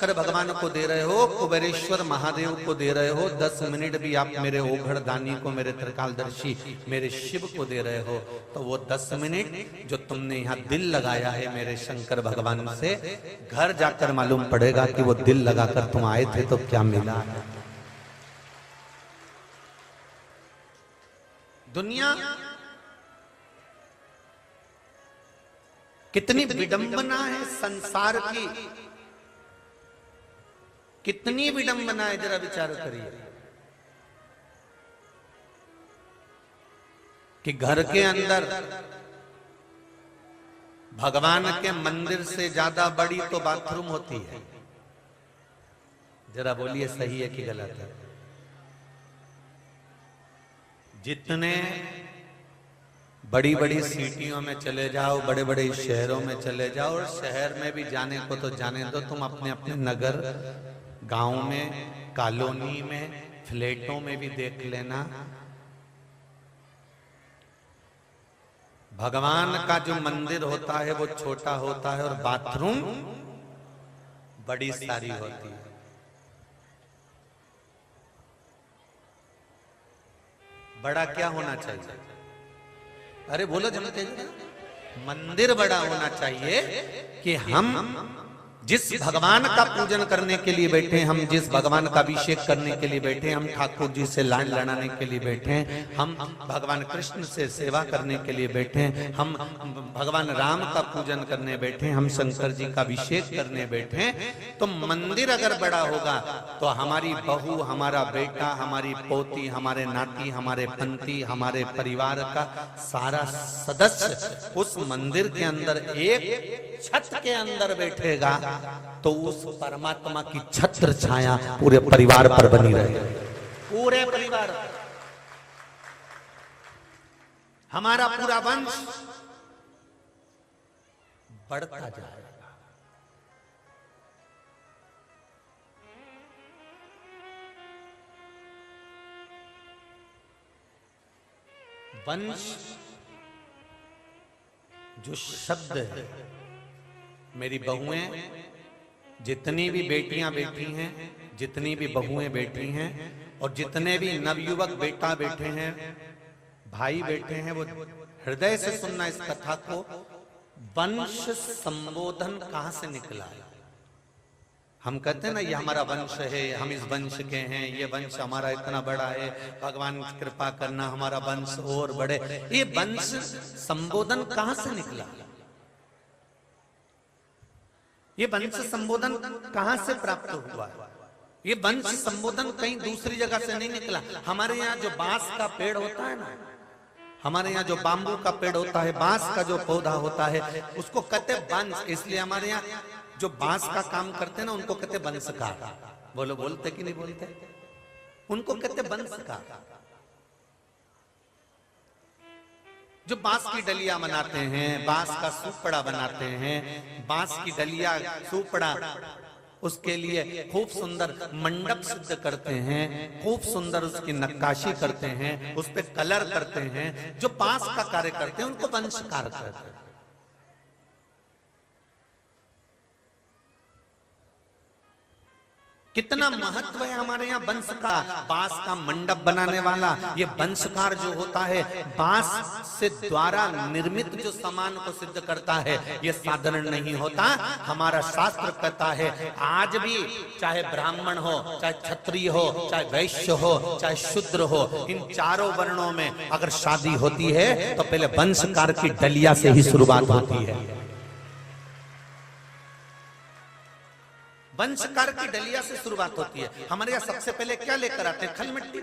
शंकर भगवान को दे रहे हो, कुबेरेश्वर महादेव को दे रहे हो, 10 मिनट भी आप मेरे ओघड़ दानी को, मेरे त्रिकालदर्शी, मेरे शिव को दे रहे हो, तो वो 10 मिनट जो तुमने यहाँ दिल लगाया है मेरे शंकर भगवान से, घर जाकर मालूम पड़ेगा कि वो दिल लगाकर तुम आए थे तो क्या मिला। दुनिया कितनी विडंबना है संसार की, कितनी विडंबना है, जरा विचार करिए कि घर के अंदर भगवान के मंदिर से ज्यादा बड़ी तो बाथरूम होती है। जरा बोलिए सही है कि गलत है? जितने बड़ी बड़ी सिटियों में चले जाओ, बड़े बड़े शहरों में चले जाओ, और शहर में भी जाने को तो जाने दो, तुम अपने अपने नगर गांव में, कॉलोनी में, फ्लैटों में भी देख लेना, भगवान का जो मंदिर होता है वो छोटा होता है और बाथरूम बड़ी सारी होती है। बड़ा क्या होना चाहिए? अरे बोलो जमते, मंदिर बड़ा होना चाहिए कि हम जिस भगवान का पूजन करने के लिए बैठे, हम जिस भगवान का अभिषेक करने के लिए बैठे, हम ठाकुर जी से लाड लड़ाने के लिए बैठे, हम भगवान कृष्ण से सेवा करने के लिए बैठे, हम भगवान राम का पूजन करने बैठे, हम शंकर जी का अभिषेक करने बैठे, तो मंदिर अगर बड़ा होगा तो हमारी बहू, हमारा बेटा, हमारी पोती, हमारे नाती, हमारे पंती, हमारे परिवार का सारा सदस्य उस मंदिर के अंदर एक छत के अंदर बैठेगा, तो उस परमात्मा की छत्र छाया पूरे परिवार पर बनी रहे, पूरे परिवार, हमारा पूरा वंश बढ़ता जाएगा। वंश जो शब्द है, मेरी बहुएं, जितनी भी बेटियां बैठी हैं, जितनी भी बहुएं बैठी हैं, और जितने भी नवयुवक बेटा बैठे हैं, भाई बैठे हैं, वो हृदय से सुनना इस कथा को। वंश संबोधन कहां से निकला है? हम कहते हैं ना ये हमारा वंश है, हम इस वंश के हैं, ये वंश हमारा इतना बड़ा है, भगवान कृपा करना हमारा वंश और बढ़े। ये वंश संबोधन कहां से निकला? ये वंश संबोधन कहां से प्राप्त हुआ? ये वंश संबोधन कहीं दूसरी जगह से नहीं निकला। हमारे यहाँ जो बांस का पेड़ होता है ना, हमारे यहाँ जो बाम्बू का पेड़ होता है, बांस का जो पौधा होता है, उसको कहते वंश। इसलिए हमारे यहाँ जो बांस का काम करते हैं ना, उनको कहते वंशकार। बोलो, बोलते कि नहीं बोलते? उनको कहते वंशकार। जो बांस की डलिया बनाते हैं, बांस का सुपड़ा बनाते हैं, बांस की डलिया सुपड़ा, उसके लिए खूब सुंदर मंडप सिद्ध करते हैं, खूब सुंदर उसकी नक्काशी करते हैं, उस पे कलर करते हैं। जो बांस का कार्य करते हैं उनको वंशकार कहते हैं। कितना महत्व है हमारे यहाँ वंश का। बांस का मंडप बनाने वाला ये वंशकार जो होता है, बांस से द्वारा निर्मित जो सामान को सिद्ध करता है, ये साधारण नहीं होता। हमारा शास्त्र कहता है आज भी चाहे ब्राह्मण हो, चाहे क्षत्रिय हो, चाहे वैश्य हो, चाहे शूद्र हो, इन चारों वर्णों में अगर शादी होती है तो पहले वंशकार की डलिया से ही शुरुआत होती है। वंशकार की डलिया से शुरुआत होती है। हमारे यहाँ सबसे पहले क्या लेकर आते हैं? खल मिट्टी।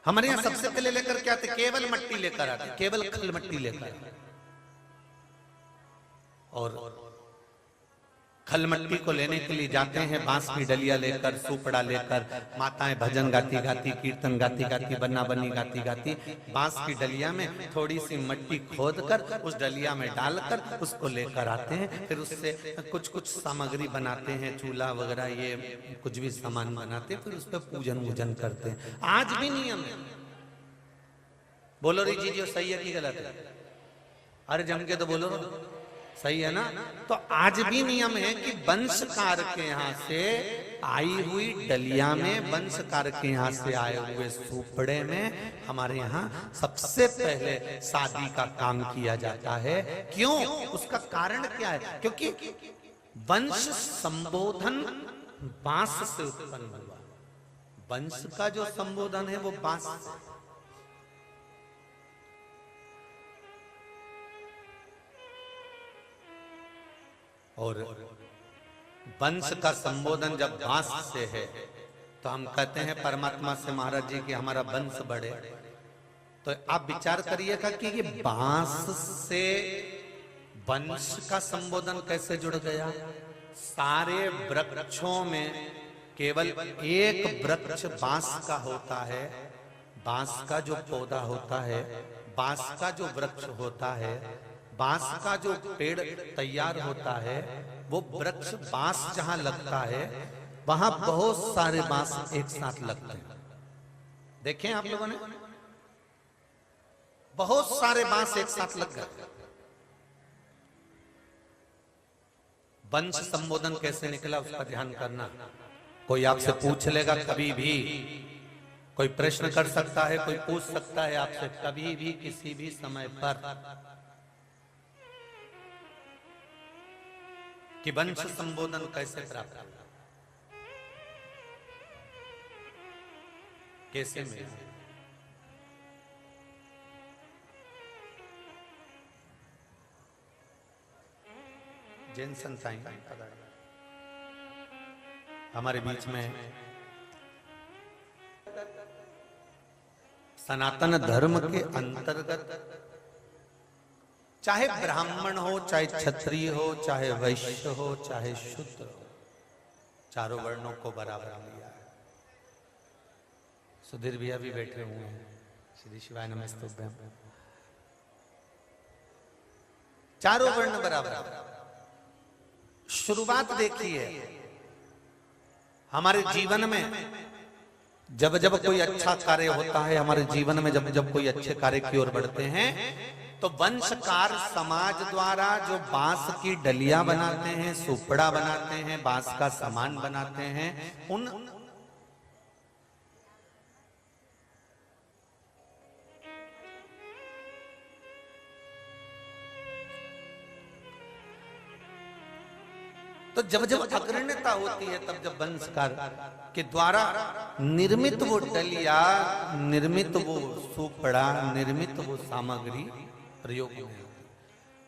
हमारे यहाँ सबसे पहले लेकर क्या आते? केवल मिट्टी लेकर आते, केवल खल मिट्टी लेकर। और खल मिट्टी को लेने के लिए जाते हैं बांस की डलिया लेकर, सुपड़ा लेकर। माताएं भजन गाती गाती, कीर्तन गाती गाती, बन्ना बन्नी गाती गाती बांस की डलिया में थोड़ी सी मिट्टी खोद कर उस डलिया में डालकर उसको लेकर आते हैं। फिर उससे कुछ कुछ सामग्री बनाते हैं, चूल्हा वगैरह, ये कुछ भी सामान बनाते हैं, फिर उस पर पूजन वूजन करते हैं। आज भी नियम है। बोलो रे जी, सही है कि गलत है? अरे जम के तो बोलो। सही है ना? तो आज भी नियम है कि वंशकार के यहाँ से आई हुई डलिया में, वंशकार के यहाँ से आए हुए सुपड़े में हमारे यहाँ सबसे पहले शादी का काम किया जाता है। क्यों? उसका कारण क्या है? क्योंकि वंश संबोधन बांस से उत्पन्न हुआ। वंश का जो संबोधन है वो बांस से। और वंश का संबोधन जब बांस से है तो हम कहते हैं परमात्मा से महाराज जी कि हमारा वंश बढ़े। तो आप विचार करिएगा कि ये बांस से वंश का संबोधन कैसे जुड़ गया? सारे वृक्षों में केवल एक वृक्ष बांस का होता है। बांस का जो पौधा होता है, बांस का जो वृक्ष होता है, बांस का जो पेड़ तैयार होता है, वो वृक्ष बांस जहां लगता है वहां बहुत सारे बांस एक साथ लगते हैं। देखें आप लोगों ने, बहुत सारे बांस एक साथ लग गए। वंश संबोधन कैसे निकला उसका ध्यान करना। कोई आपसे पूछ लेगा, कभी भी कोई प्रश्न कर सकता है, कोई पूछ सकता है आपसे कभी भी किसी भी समय पर कि वंश संबोधन कैसे प्राप्त हुआ, कैसे मिला। जैन संताई हमारे बीच में सनातन धर्म के अंतर्गत चाहे ब्राह्मण हो, चाहे क्षत्रिय हो, चाहे वैश्य हो, चाहे शूद्र हो, चारों वर्णों को बराबर लिया है। सुधीर भैया भी बैठे हुए हैं। श्री शिवाय नमस्तुभ्यं। चारों वर्ण बराबर। शुरुआत देखिए, हमारे जीवन में जब जब कोई अच्छा कार्य होता है, हमारे जीवन में जब जब कोई अच्छे कार्य की ओर बढ़ते हैं, तो वंशकार समाज द्वारा जो बांस की डलियां बनाते हैं, सुपड़ा बनाते हैं, बांस का सामान बनाते हैं, उन तो जब जब अग्रणता होती है, तब जब वंशकार के द्वारा निर्मित वो डलिया, निर्मित वो सुपड़ा, निर्मित वो सामग्री प्रयोग में होती।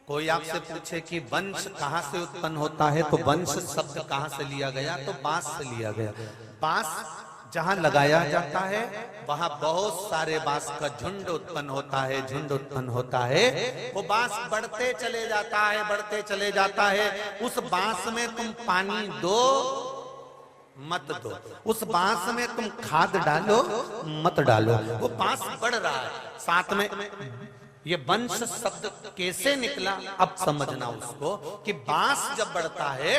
कोई आपसे पूछे कि वंश कहाँ से उत्पन्न होता है, तो वंश शब्द कहाँ से लिया गया, तो बांस से लिया गया। बांस जहां लगाया जाता है वहां बहुत सारे बांस का झुंड उत्पन्न होता है, झुंड उत्पन्न होता है। वो बांस बढ़ते चले जाता है, बढ़ते चले जाता है। उस बांस में तुम पानी दो मत दो, उस बांस में तुम खाद डालो मत डालो, वो बांस बढ़ रहा है। साथ में ये वंश शब्द कैसे निकला, अब समझना उसको कि बांस जब बढ़ता है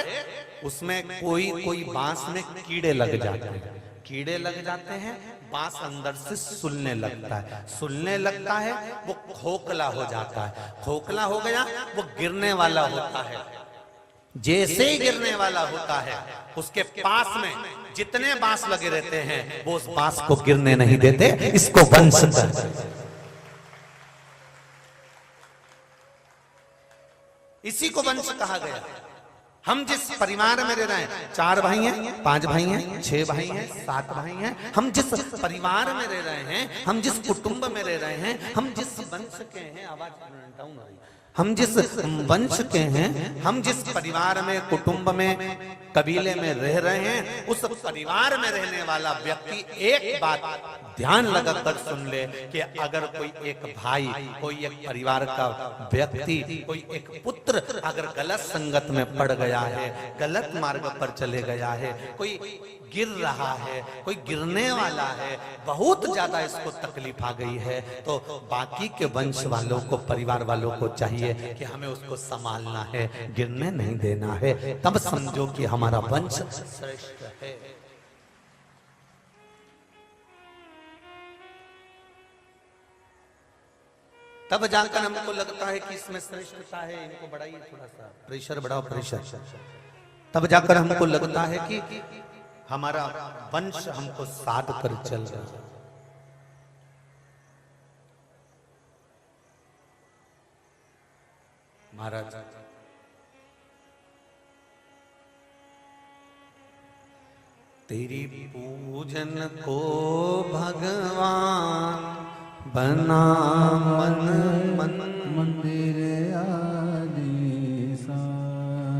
उसमें कोई बांस में कीड़े लग जाते हैं। कीड़े लग जाते हैं, बांस अंदर से सुलने लगता है, सुलने लगता है, वो खोखला हो जाता है। खोखला हो गया, वो गिरने वाला होता है। जैसे ही गिरने वाला होता है, उसके पास में जितने बांस लगे रहते हैं वो उस बांस को गिरने नहीं देते। इसको वंश कहते हैं। इसी को वंश कहा गया। हम जिस परिवार में रह रहे हैं, 4 भाई हैं, 5 भाई हैं, 6 भाई हैं, 7 भाई हैं, हम जिस परिवार में रह रहे हैं, हम जिस कुटुंब में रह रहे हैं, हम जिस वंश के हैं, आवाज डाउन हो रही है, हम जिस वंश के हैं, हम जिस परिवार में, कुटुंब में, कबीले में रह रहे हैं, उस परिवार में रहने वाला व्यक्ति एक बात ध्यान लगाकर सुन ले कि अगर कोई एक भाई, कोई एक परिवार का व्यक्ति, कोई एक पुत्र अगर गलत संगत में पड़ गया है, गलत मार्ग पर चले गया है, कोई गिर रहा है, कोई गिरने वाला है, बहुत ज्यादा इसको तकलीफ आ गई है, तो बाकी के वंश वालों को, परिवार वालों को चाहिए कि हमें उसको संभालना है, गिरने नहीं देना है। तब समझो कि हमारा वंश श्रेष्ठ है। तब जाकर हमको लगता है कि इसमें श्रेष्ठता है। इनको बढ़ाइए थोड़ा सा, प्रेशर बढ़ाओ, प्रेशर। तब जाकर हमको लगता है कि हमारा वंश हमको साध कर चल रहा है। महाराज तेरी पूजन को भगवान बना मन मन मंदिर आदि।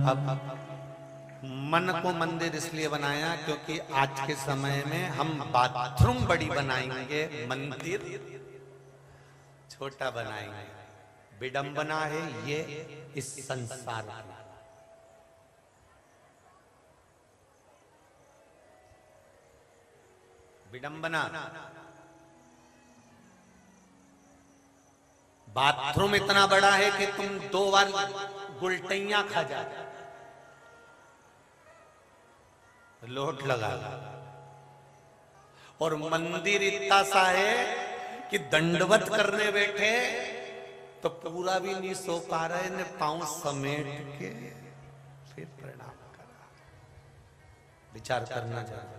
अब मन को मंदिर इसलिए बनाया क्योंकि आज के समय में हम बाथरूम बड़ी बनाएंगे, मंदिर छोटा बनाएंगे। विडंबना है ये इस संसार में। विडंबना, बाथरूम इतना बड़ा है कि तुम 2 बार गुलटैया खा जाओ, लोट लगा। और मंदिर इतना सा है कि दंडवत करने बैठे तो पूरा भी नहीं सो पा रहे ने, पांव समेट के फिर प्रणाम करा। विचार करना चाहिए।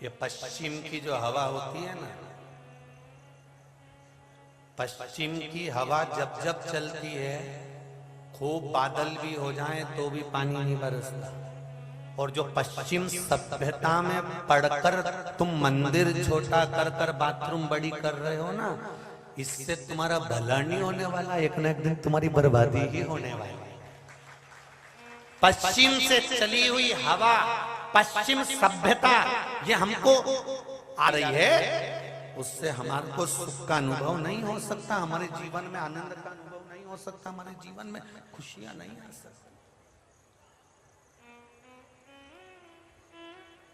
ये पश्चिम की जो हवा होती है ना, पश्चिम की हवा जब जब चलती है, खूब बादल भी हो जाए तो भी पानी नहीं बरसता। और जो पश्चिम सभ्यता में पढ़कर तुम मंदिर छोटा कर कर बाथरूम बड़ी कर रहे हो ना, इससे तुम्हारा भला नहीं होने वाला, एक ना एक दिन तुम्हारी बर्बादी ही होने वाली। पश्चिम से चली हुई हवा, पश्चिम सभ्यता ये हमको आ रही है, उससे हमारे को सुख का अनुभव नहीं हो सकता, हमारे जीवन में आनंद का अनुभव नहीं हो सकता, हमारे जीवन में खुशियां नहीं आ सकती,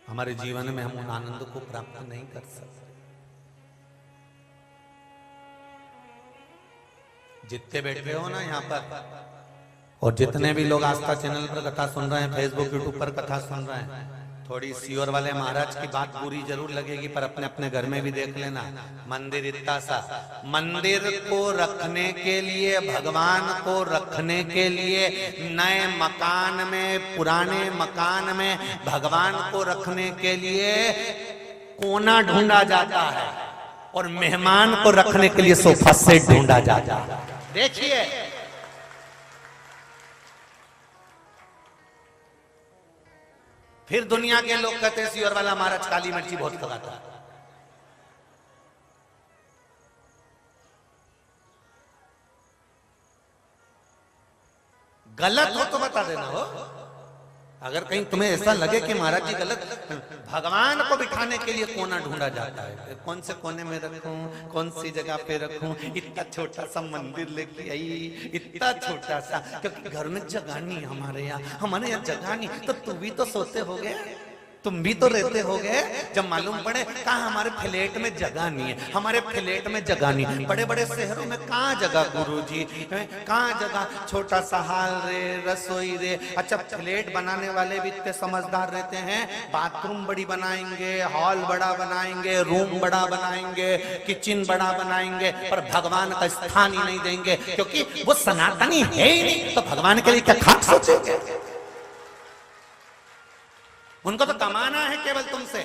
हमारे जीवन में हम उन आनंद को प्राप्त नहीं कर सकते। जितने बैठे हो ना यहाँ पर, और जितने भी लोग आस्था चैनल पर कथा सुन रहे हैं, फेसबुक यूट्यूब पर कथा सुन रहे हैं, थोड़ी सीओर वाले महाराज की बात बुरी जरूर लगेगी, पर अपने अपने घर में भी देख लेना। मंदिर इतना सा, मंदिर को रखने के लिए, भगवान को रखने के लिए नए मकान में, पुराने मकान में भगवान को रखने के लिए कोना ढूंढा जाता है, और मेहमान को रखने के लिए सोफा सेट ढूंढा जाता है। देखिए, फिर दुनिया के लोग कहते हैं सीओर वाला महाराज काली मिर्ची बहुत लगाता है। गलत हो तो बता देना हो, अगर कहीं तुम्हें ऐसा लगे कि महाराज जी गलत, भगवान को बिठाने के लिए कोना ढूंढा जाता है। कौन से कोने में रखूं, कौन सी जगह पे रखूं, इतना छोटा सा मंदिर लेके आई, इतना छोटा सा, क्योंकि घर में जगह नहीं, हमारे यहाँ जगह नहीं, तो तुम भी तो सोते होगे, तुम भी तो रहते होगे। जब मालूम पड़े कहा हमारे फ्लैट में जगह नहीं है, हमारे फ्लैट में जगह नहीं, बड़े बड़े शहरों में कहाँ जगह गुरुजी, कहाँ जगह, छोटा सा हाल रे, रसोई रे। अच्छा, फ्लैट बनाने वाले भी इतने समझदार रहते हैं, बाथरूम बड़ी बनाएंगे, हॉल बड़ा बनाएंगे, रूम बड़ा बनाएंगे, किचन बड़ा बनाएंगे, पर भगवान का स्थान ही नहीं देंगे, क्योंकि वो सनातनी है ही नहीं, तो भगवान के लिए क्या खाक सोचेंगे? उनको तो कमाना है केवल तुमसे।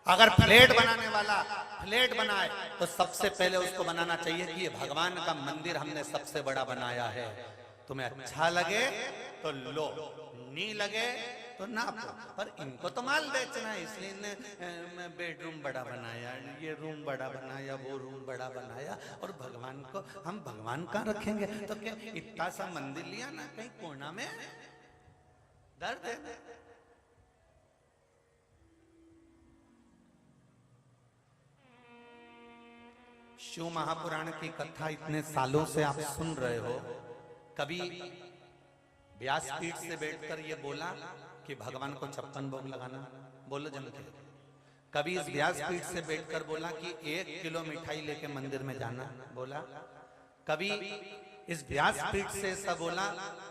अगर फ्लैट बनाने वाला फ्लैट बनाए तो सबसे पहले उसको बनाना चाहिए कि ये भगवान का मंदिर हमने सबसे बड़ा बनाया है, तुम्हें अच्छा लगे तो लो, नहीं लगे तो ना। पर इनको तो माल बेचना है, इसलिए इन्हें बेडरूम बड़ा बनाया, ये रूम बड़ा बनाया, वो रूम बड़ा बनाया, और भगवान को हम भगवान कहाँ रखेंगे? तो क्या इतना सा मंदिर लिया ना कहीं कोना में, दर्द है। शिव महापुराण की कथा इतने सालों से आप सुन रहे हो, कभी व्यासपीठ से बैठकर ये बोला कि भगवान को 56 भोग लगाना, बोलो जम के। कभी इस व्यासपीठ से बैठकर बोला कि 1 किलो मिठाई लेके मंदिर में जाना, बोला। कभी इस व्यासपीठ से ऐसा बोला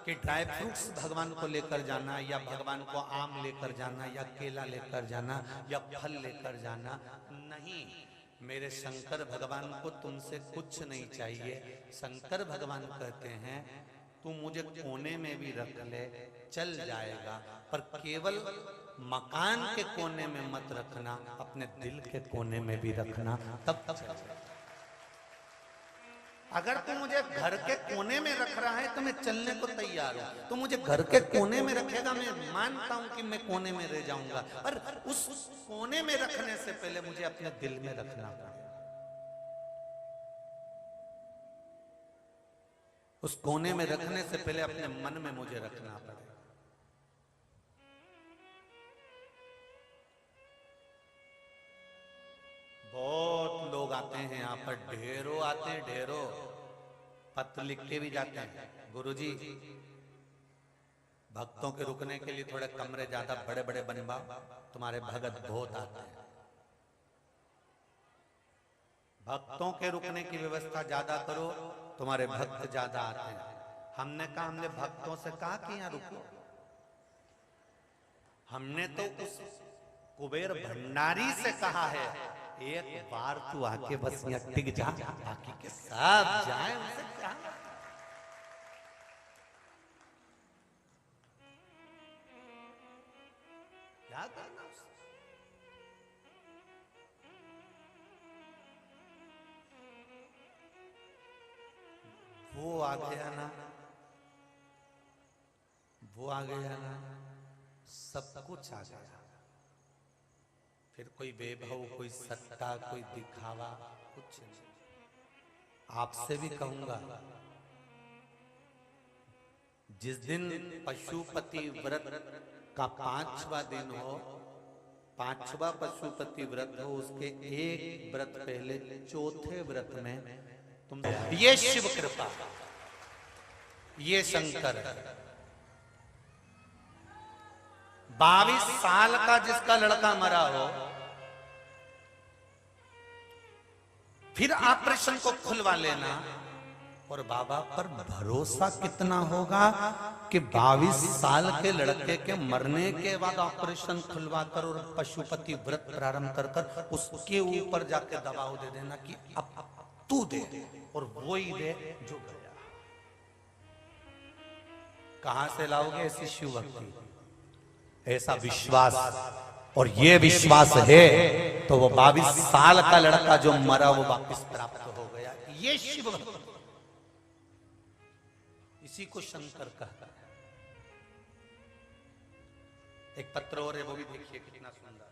कि ड्राई फ्रूट्स भगवान को लेकर जाना, या भगवान को आम लेकर जाना, या केला लेकर जाना, या फल लेकर जाना। नहीं, मेरे शंकर भगवान को तुमसे कुछ नहीं चाहिए। शंकर भगवान कहते हैं तू मुझे कोने में भी रख ले, चल जाएगा, पर केवल मकान के कोने में मत रखना, अपने दिल के कोने में भी रखना, तब चलेगा। अगर तू मुझे घर के कोने में रख रहा है तो मैं चलने को तैयार हूं। तो मुझे घर के कोने में रखेगा, मैं मानता हूं कि मैं कोने में रह जाऊंगा, पर उस कोने में रखने से पहले मुझे अपने दिल में रखना पड़ेगा। उस कोने में रखने से पहले अपने मन में मुझे रखना पड़ेगा। बहुत लोग आते हैं यहाँ पर, ढेरों आते हैं, ढेरों पत्र लिख के भी जाते हैं, गुरुजी भक्तों के रुकने के लिए थोड़े कमरे ज्यादा बड़े बड़े बनवाओ, तुम्हारे भगत बहुत आते हैं। भक्तों के रुकने की व्यवस्था ज्यादा करो, तुम्हारे भक्त ज्यादा आते हैं। हमने कहा, हमने भक्तों से कहा कि यहाँ रुको, हमने तो उस कुबेर भंडारी से कहा है एक बार तू आके बस यहाँ टिक जा, बाकी के सब जाए। उनसे क्या करना, वो आ गया ना, वो आ गया ना, सब कुछ आ गया। फिर कोई वैभव, कोई सत्ता, कोई दिखावा, कुछ नहीं। आपसे भी कहूंगा, जिस दिन पशुपति व्रत का 5वां दिन हो, 5वां पशुपति व्रत हो, उसके एक व्रत पहले 4थे व्रत में तुम, ये शिव कृपा, ये शंकर है। 22 साल का जिसका लड़का मरा हो, फिर ऑपरेशन को खुलवा लेना, और बाबा पर भरोसा कितना होगा कि 22 साल के लड़के के मरने के बाद ऑपरेशन खुलवा कर और पशुपति व्रत प्रारंभ कर कर उसके ऊपर जाके दबाव दे देना कि अब तू दे, और वो ही दे जो गया। कहां से लाओगे ऐसी शिव भक्ति, ऐसा विश्वास? और ये विश्वास है तो वो 22 साल का लड़का जो मरा वो वापस प्राप्त हो गया। ये शिव भक्ति, इसी को शंकर कहता है। एक पत्र और है, वो भी देखिए कितना सुंदर।